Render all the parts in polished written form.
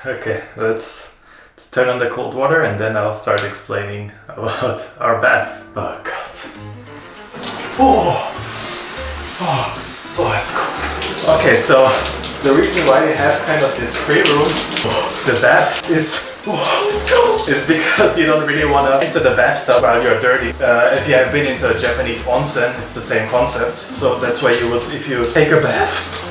Okay, let's turn on the cold water and then I'll start explaining about our bath. Oh god. It's cold. Okay, so the reason why we have kind of this free room, the bath is because you don't really want to enter the bathtub while you're dirty. If you have been into a Japanese onsen, it's the same concept. So that's why you would, if you take a bath.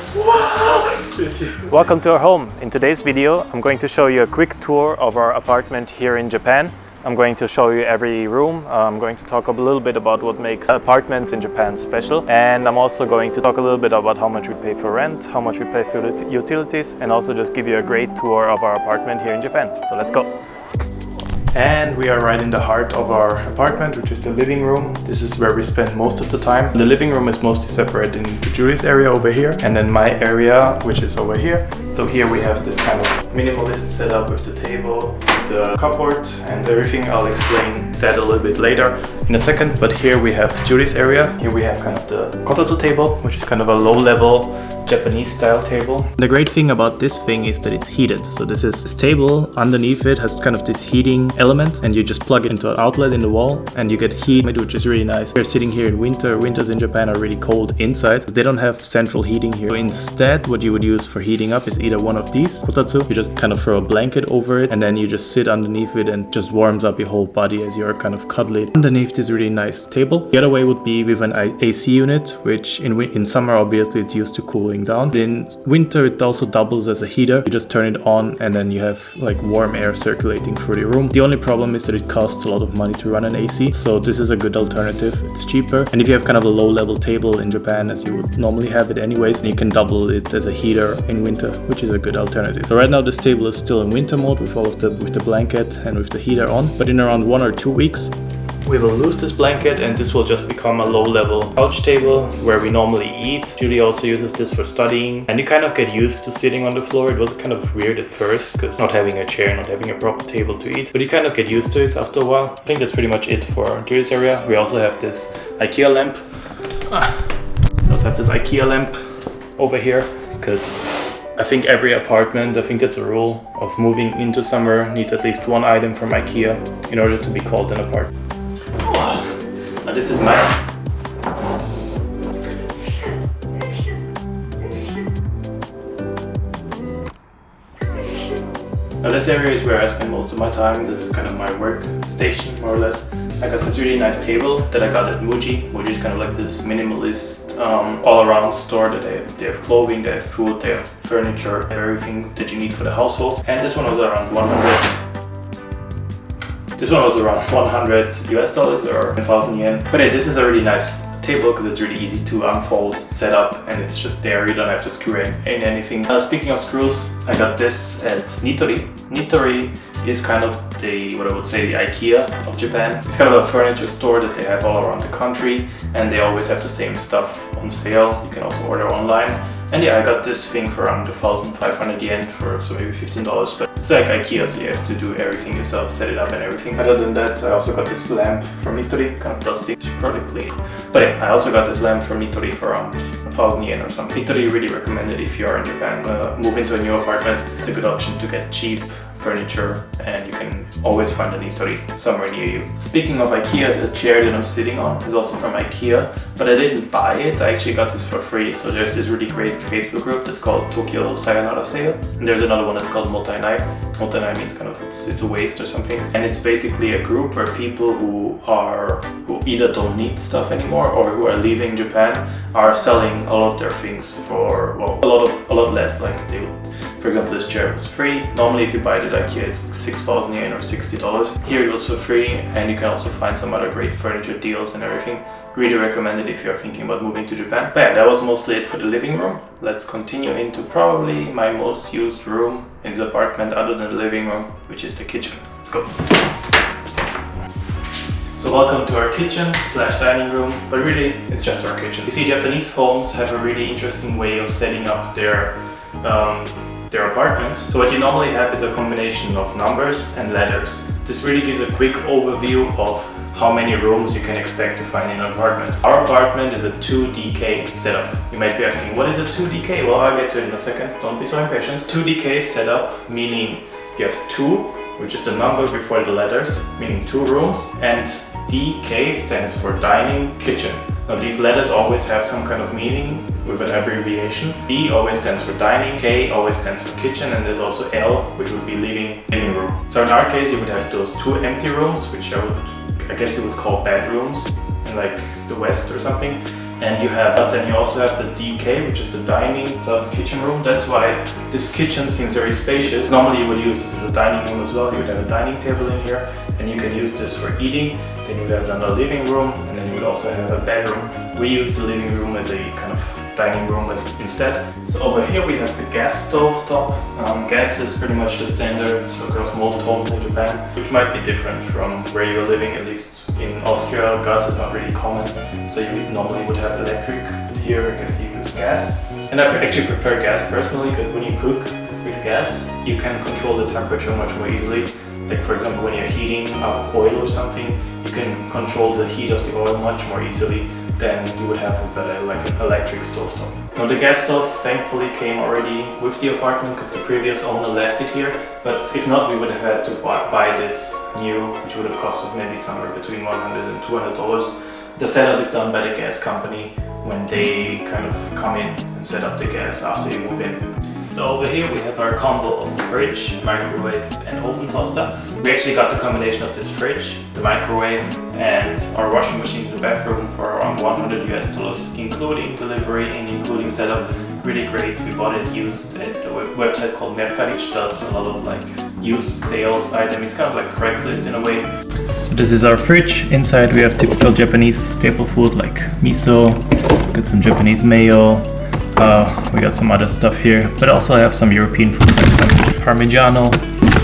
Welcome to our home. In today's video, I'm going to show you a quick tour of our apartment here in Japan. I'm going to show you every room. I'm going to talk a little bit about what makes apartments in Japan special. And I'm also going to talk a little bit about how much we pay for rent, how much we pay for utilities, and also just give you a great tour of our apartment here in Japan. So let's go. And we are right in the heart of our apartment, which is the living room. This is where we spend most of the time. The living room is mostly separated into Julie's area over here, and then my area, which is over here. So here we have this kind of minimalist setup with the table, the cupboard, and everything. I'll explain that a little bit later in a second. But here we have Julie's area. Here we have kind of the kotatsu table, which is kind of a low-level Japanese style table. The great thing about this thing is that it's heated. So this table underneath it has kind of this heating element, and you just plug it into an outlet in the wall and you get heat, which is really nice. We're sitting here in winter. Winters in Japan are really cold inside. They don't have central heating here. So instead, what you would use for heating up is either one of these kotatsu. You just kind of throw a blanket over it and then you just sit underneath it and just warms up your whole body as you're kind of cuddling underneath this really nice table. The other way would be with an AC unit, which in summer obviously it's used to cooling down. In winter it also doubles as a heater. You just turn it on and then you have like warm air circulating through the room. The only problem is that it costs a lot of money to run an AC, so this is a good alternative. It's cheaper, and if you have kind of a low-level table in Japan, as you would normally have it anyways, you can double it as a heater in winter, which is a good alternative. So right now this table is still in winter mode with the blanket and with the heater on, but in around 1 or 2 weeks we will lose this blanket and this will just become a low-level couch table where we normally eat. Julie also uses this for studying, and you kind of get used to sitting on the floor. It was kind of weird at first because not having a chair, not having a proper table to eat, but you kind of get used to it after a while. I think that's pretty much it for Julie's area. We also have this IKEA lamp. We also have this IKEA lamp over here because I think every apartment, I think that's a rule of moving into summer, needs at least one item from IKEA in order to be called an apartment. Now this is mine. Now this area is where I spend most of my time. This is kind of my work station, more or less. I got this really nice table that I got at Muji. Muji is kind of like this minimalist all-around store that they have clothing, they have food, they have furniture, everything that you need for the household. And this one was around 100. This one was around 100 US dollars or 1,000 yen. But yeah, this is a really nice table because it's really easy to unfold, set up, and it's just there. You don't have to screw in anything. Speaking of screws, I got this at Nitori. Nitori is kind of what I would say the IKEA of Japan. It's kind of a furniture store that they have all around the country, and they always have the same stuff on sale. You can also order online. And yeah, I got this thing for around 1,500 yen so maybe $15, but it's like IKEA, so you have to do everything yourself, set it up and everything. Other than that, I also got this lamp from Nitori, kind of dusty, should probably clean. But yeah, I also got this lamp from Nitori for around 1,000 yen or something. Nitori really recommended if you are in Japan, move into a new apartment. It's a good option to get cheap furniture, and you can always find a Nitori somewhere near you. Speaking of IKEA, the chair that I'm sitting on is also from IKEA, but I didn't buy it. I actually got this for free. So there's this really great Facebook group that's called Tokyo Sayonara Sale, and there's another one that's called Motainai. Motainai means kind of it's a waste or something, and it's basically a group where people who either don't need stuff anymore or who are leaving Japan are selling a lot of their things for a lot less. Like they would, for example, this chair was free. Normally if you buy it at IKEA it's 6,000 yen or $60. Here it was for free, and you can also find some other great furniture deals and everything. Really recommend it if you're thinking about moving to Japan. But yeah, that was mostly it for the living room. Let's continue into probably my most used room in this apartment other than the living room, which is the kitchen. Let's go. So welcome to our kitchen / dining room, but really it's just our kitchen. You see, Japanese homes have a really interesting way of setting up their apartments. So what you normally have is a combination of numbers and letters. This really gives a quick overview of how many rooms you can expect to find in an apartment. Our apartment is a 2DK setup. You might be asking, what is a 2DK? Well, I'll get to it in a second, don't be so impatient. 2DK setup, meaning you have 2, which is the number before the letters, meaning 2 rooms, and DK stands for dining, kitchen. Now these letters always have some kind of meaning with an abbreviation. D always stands for dining, K always stands for kitchen, and there's also L, which would be living room. So in our case, you would have those 2 empty rooms, which I guess you would call bedrooms in like the West or something. And then you also have the DK, which is the dining plus kitchen room. That's why this kitchen seems very spacious. Normally you would use this as a dining room as well. You would have a dining table in here, and you can use this for eating. Then you would have another living room, and then you would also have a bedroom. We use the living room as a kind of dining room instead. So over here we have the gas stove top. Gas is pretty much the standard across most homes in Japan, which might be different from where you're living. At least in Austria, gas is not really common, so you normally would have electric. But here I guess you use gas. And I actually prefer gas personally, because when you cook with gas, you can control the temperature much more easily. Like for example, when you're heating up oil or something, you can control the heat of the oil much more easily than you would have with like an electric stove top. Now the gas stove thankfully came already with the apartment because the previous owner left it here, but if not, we would have had to buy this new, which would have cost us maybe somewhere between $100 and $200. The setup is done by the gas company when they kind of come in and set up the gas after you move in. So over here we have our combo of fridge, microwave and oven toaster. We actually got the combination of this fridge, the microwave and our washing machine in the bathroom for around $100 including delivery and including setup. Really great. We bought it used at a website called Mercaric. Does a lot of like used sales items. It's kind of like Craigslist in a way. So this is our fridge. Inside we have typical Japanese staple food like miso, got some Japanese mayo, we got some other stuff here, but also I have some European food like some Parmigiano.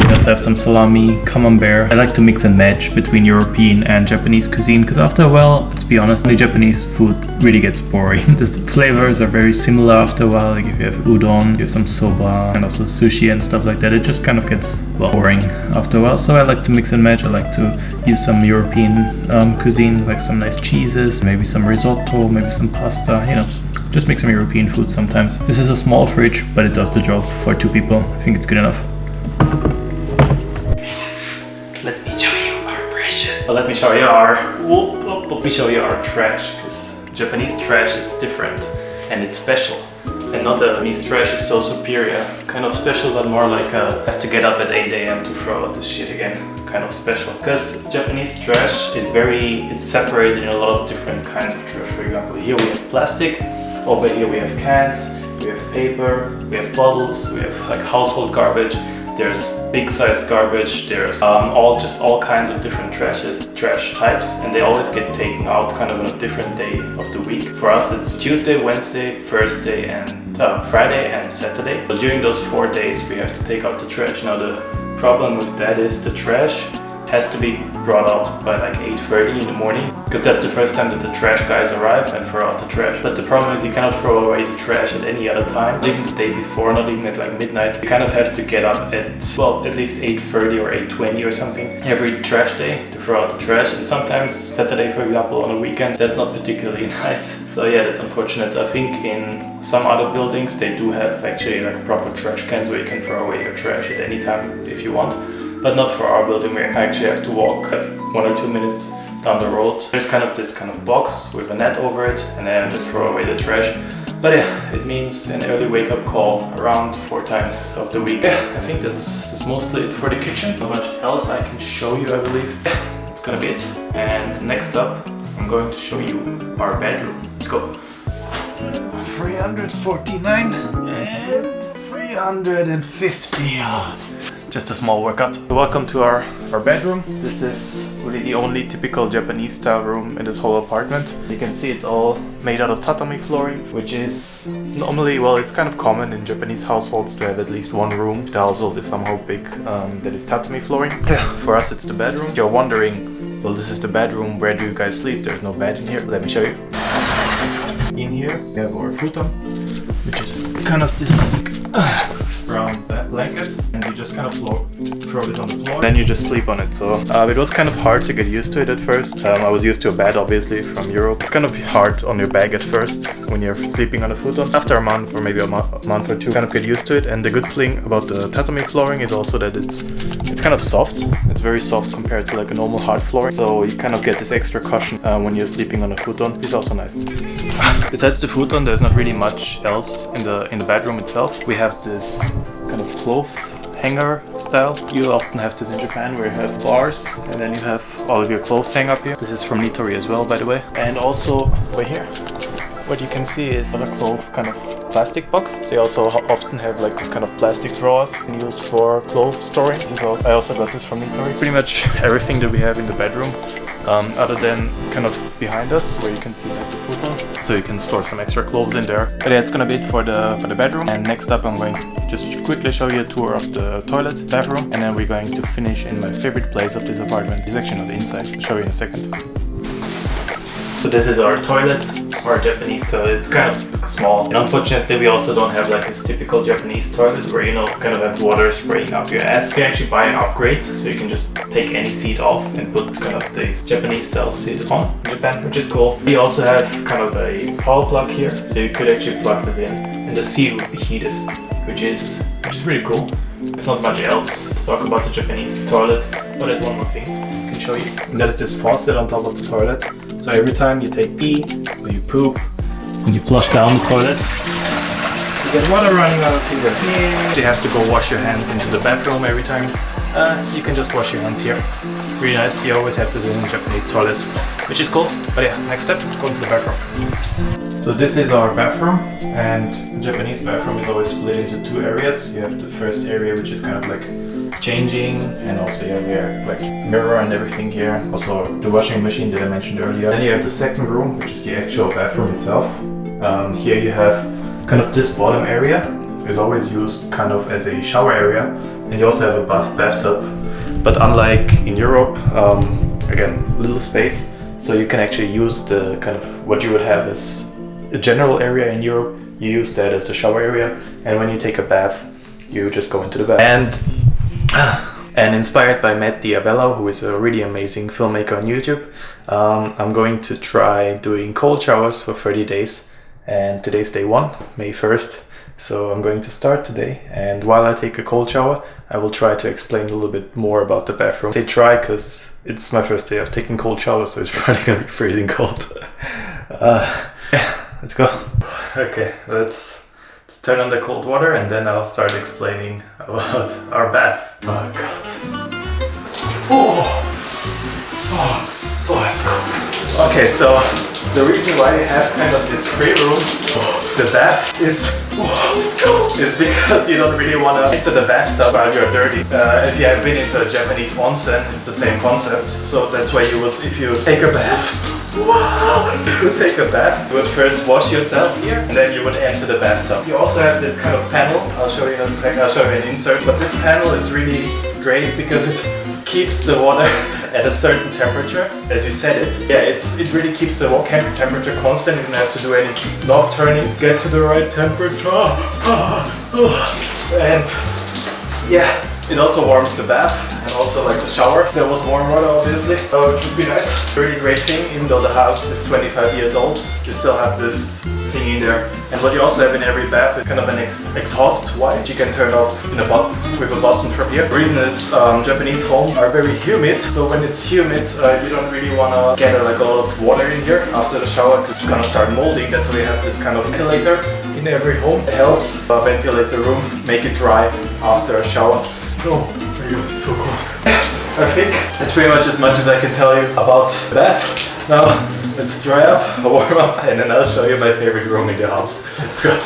We also have some salami, camembert. I like to mix and match between European and Japanese cuisine because after a while, let's be honest, the Japanese food really gets boring. The flavors are very similar after a while. Like if you have udon, you have some soba and also sushi and stuff like that, it just kind of gets boring after a while. So I like to mix and match. I like to use some European cuisine, like some nice cheeses, maybe some risotto, maybe some pasta, you know. Just make some European food sometimes. This is a small fridge, but it does the job for 2 people. I think it's good enough. Let me show you our brushes. Let me show you our trash, because Japanese trash is different and it's special. And not that Japanese trash is so superior, kind of special, but more like have to get up at 8 AM to throw out this shit again, kind of special. Because Japanese trash is it's separated in a lot of different kinds of trash. For example, here we have plastic, over here we have cans, we have paper, we have bottles, we have like household garbage, there's big sized garbage, there's all kinds of different trash types, and they always get taken out kind of on a different day of the week. For us it's Tuesday, Wednesday, Thursday and Friday and Saturday. So during those 4 days we have to take out the trash. Now the problem with that is the trash has to be brought out by like 8:30 in the morning, because that's the first time that the trash guys arrive and throw out the trash. But the problem is you cannot throw away the trash at any other time, not even the day before, not even at like midnight. You kind of have to get up at least 8:30 or 8:20 or something every trash day to throw out the trash. And sometimes Saturday, for example, on a weekend, that's not particularly nice. So yeah, that's unfortunate. I think in some other buildings they do have actually like proper trash cans where you can throw away your trash at any time if you want. But not for our building, where I actually have to walk 1 or 2 minutes down the road. There's this kind of box with a net over it, and then I just throw away the trash. But yeah, it means an early wake-up call around 4 times of the week. Yeah, I think that's mostly it for the kitchen. Not much else I can show you, I believe. Yeah, that's gonna be it. And next up, I'm going to show you our bedroom. Let's go. 349 and 350. Just a small workout. Welcome to our bedroom. This is really the only typical Japanese style room in this whole apartment. You can see it's all made out of tatami flooring, which is normally, well, it's kind of common in Japanese households to have at least one room. If the household is somehow big, that is tatami flooring. For us, it's the bedroom. If you're wondering, well, this is the bedroom, where do you guys sleep? There's no bed in here. Let me show you. In here, we have our futon, which is kind of this brown blanket, and you just kind of throw this on the floor. Then you just sleep on it. So it was kind of hard to get used to it at first. I was used to a bed, obviously, from Europe. It's kind of hard on your back at first when you're sleeping on a futon. After a month or maybe a month or two, kind of get used to it. And the good thing about the tatami flooring is also that it's kind of soft. It's very soft compared to like a normal hard flooring. So you kind of get this extra cushion when you're sleeping on a futon. It's also nice. Besides the futon, there's not really much else in the bedroom itself. We have this kind of cloth hanger style. You often have this in Japan where you have bars and then you have all of your clothes hang up here. This is from Nitori as well, by the way. And also over here, what you can see is a cloth kind of plastic box. They also often have like this kind of plastic drawers used for clothes storing. So I also got this from Nitori. Pretty much everything that we have in the bedroom, other than kind of behind us where you can see like the futons. So you can store some extra clothes in there. But yeah, it's gonna be it for the bedroom. And next up I'm going to just quickly show you a tour of the toilet, bathroom, and then we're going to finish in my favorite place of this apartment. It's actually not inside. I'll show you in a second. So this is our toilet, our Japanese toilet. It's kind of small. And unfortunately, we also don't have like this typical Japanese toilet where, you know, kind of have water spraying up your ass. You can actually buy an upgrade, so you can just take any seat off and put kind of the Japanese style seat on in Japan, which is cool. We also have kind of a power plug here, so you could actually plug this in and the seat would be heated, which is really cool. It's not much else to talk about the Japanese toilet, but there's one more thing I can show you. And that's this faucet on top of the toilet. So every time you take pee or you poop and you flush down the toilet, you get water running out of your hands. You have to go wash your hands into the bathroom every time. You can just wash your hands here. Really nice. You always have this in Japanese toilets, which is cool. But yeah, next step, go to the bathroom. So this is our bathroom, and the Japanese bathroom is always split into two areas. You have the first area, which is kind of like changing, and also you have here like mirror and everything here. Also the washing machine that I mentioned earlier. Then you have the second room, which is the actual bathroom itself. Here you have kind of this bottom area is always used kind of as a shower area, and you also have a bathtub. But unlike in Europe, again, little space, so you can actually use the kind of what you would have as a general area in Europe. You use that as the shower area, and when you take a bath, you just go into the bath. And inspired by Matt Diabello, who is a really amazing filmmaker on YouTube, I'm going to try doing cold showers for 30 days. And today's day 1, May 1st. So I'm going to start today. And while I take a cold shower, I will try to explain a little bit more about the bathroom. I say try because it's my first day of taking cold showers, so it's probably going to be freezing cold. Yeah, let's go. Okay, let's turn on the cold water and then I'll start explaining about our bath. Oh god. That's cool. Okay, so the reason why you have kind of this spray room, the bath, is because you don't really want to enter the bathtub while you're dirty. If you have been into a Japanese onsen, it's the same concept. So that's why you would, if you take a bath, you would take a bath, you would first wash yourself here, and then you would enter the bathtub. You also have this kind of panel. I'll show you in a second. I'll show you an insert. But this panel is really great because it keeps the water at a certain temperature, as you said it. Yeah, it really keeps the temperature constant. You don't have to do any knob turning to get to the right temperature. And yeah, it also warms the bath and also like the shower. There was warm water, obviously, which would be nice. Really great thing, even though the house is 25 years old, you still have this thing in there. And what you also have in every bath is kind of an exhaust which you can turn off with a button from here. The reason is Japanese homes are very humid, so when it's humid, you don't really want to get like a lot of water in here after the shower because it's gonna start molding. That's why you have this kind of ventilator in every home. It helps ventilate the room, make it dry after a shower. Oh, it's so cold. I think that's pretty much as I can tell you about the bath. Now, let's dry up, warm up, and then I'll show you my favorite room in the house. Let's go.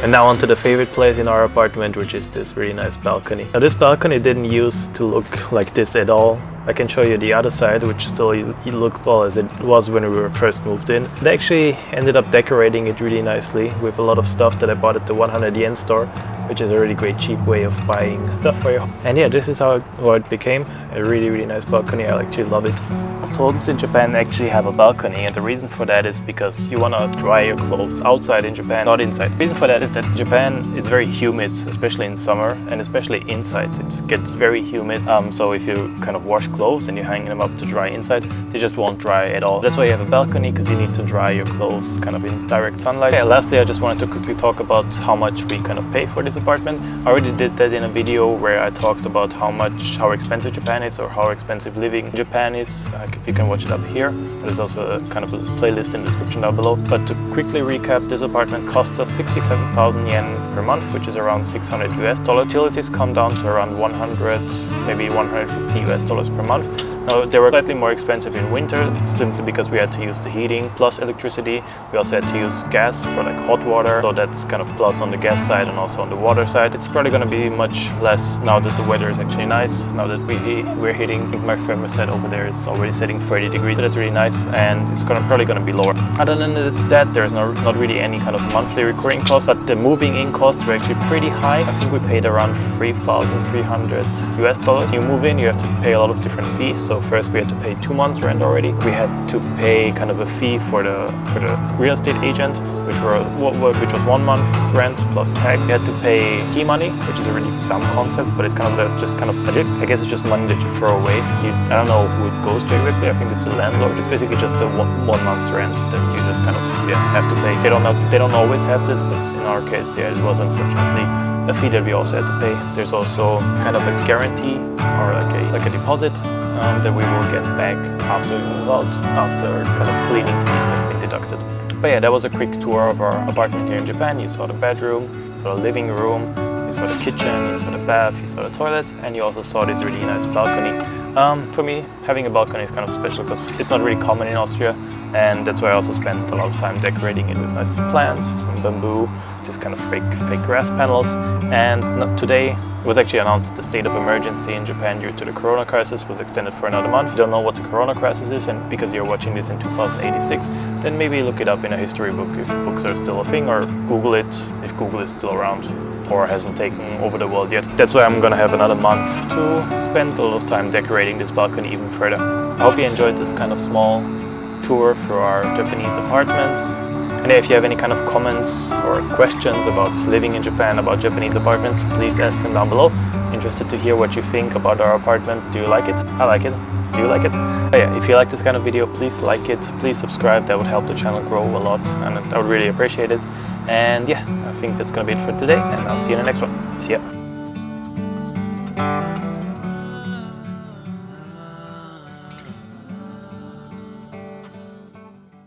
And now on to the favorite place in our apartment, which is this really nice balcony. Now this balcony didn't used to look like this at all. I can show you the other side, which still looked well as it was when we were first moved in. They actually ended up decorating it really nicely with a lot of stuff that I bought at the 100 yen store. which is a really great cheap way of buying stuff for you. And yeah, this is how it became. A really nice balcony. I actually love it. Most homes in Japan actually have a balcony, and the reason for that is because you want to dry your clothes outside in Japan, not inside. The reason for that is that Japan is very humid, especially in summer, and especially inside. It gets very humid, so if you kind of wash clothes and you hang them up to dry inside, they just won't dry at all. That's why you have a balcony, because you need to dry your clothes kind of in direct sunlight. Yeah, lastly, I just wanted to quickly talk about how much we kind of pay for this apartment. I already did that in a video where I talked about how expensive Japan is, or how expensive living in Japan is. You can watch it up here. There's also a kind of a playlist in the description down below. But to quickly recap, this apartment costs us 67,000 yen per month, which is around $600 US. Utilities come down to around 100, maybe 150 US dollars per month. Now, they were slightly more expensive in winter, simply because we had to use the heating plus electricity. We also had to use gas for like hot water, so that's kind of plus on the gas side and also on the water side. It's probably going to be much less now that the weather is actually nice. Now that we're hitting, I think my thermostat over there is already setting 30 degrees, so that's really nice, and it's probably going to be lower. Other than that, there's not really any kind of monthly recurring costs, but the moving in costs were actually pretty high. I think we paid around 3,300 US dollars. You move in, you have to pay a lot of different fees. So first we had to pay 2 months rent already. We had to pay kind of a fee for the real estate agent, which was 1 month's rent plus tax. We had to pay key money, which is a really dumb concept, but it's kind of just kind of legit. I guess it's just money that you throw away. I don't know who it goes to exactly. I think it's the landlord. It's basically just a 1 month's rent that you just kind of have to pay. They don't always have this, but in our case, yeah, it was unfortunately a fee that we also had to pay. There's also kind of a guarantee, or like a deposit that we will get back after we move out, after kind of cleaning fees have been deducted. But yeah, that was a quick tour of our apartment here in Japan. You saw the bedroom, you saw the living room, you saw the kitchen, you saw the bath, you saw the toilet, and you also saw this really nice balcony. For me, having a balcony is kind of special because it's not really common in Austria, and that's why I also spent a lot of time decorating it with nice plants, some bamboo, just kind of fake grass panels. And today it was actually announced that the state of emergency in Japan due to the corona crisis was extended for another month. If you don't know what the corona crisis is, and because you're watching this in 2086, then maybe look it up in a history book if books are still a thing, or Google it if Google is still around or hasn't taken over the world yet. That's why I'm gonna have another month to spend a lot of time decorating this balcony even further. I hope you enjoyed this kind of small tour through our Japanese apartment. And if you have any kind of comments or questions about living in Japan, about Japanese apartments, please ask them down below. Interested to hear what you think about our apartment. Do you like it? I like it. Do you like it? But yeah, if you like this kind of video, please like it, please subscribe. That would help the channel grow a lot, and I would really appreciate it. And yeah, I think that's gonna be it for today, and I'll see you in the next one. See ya.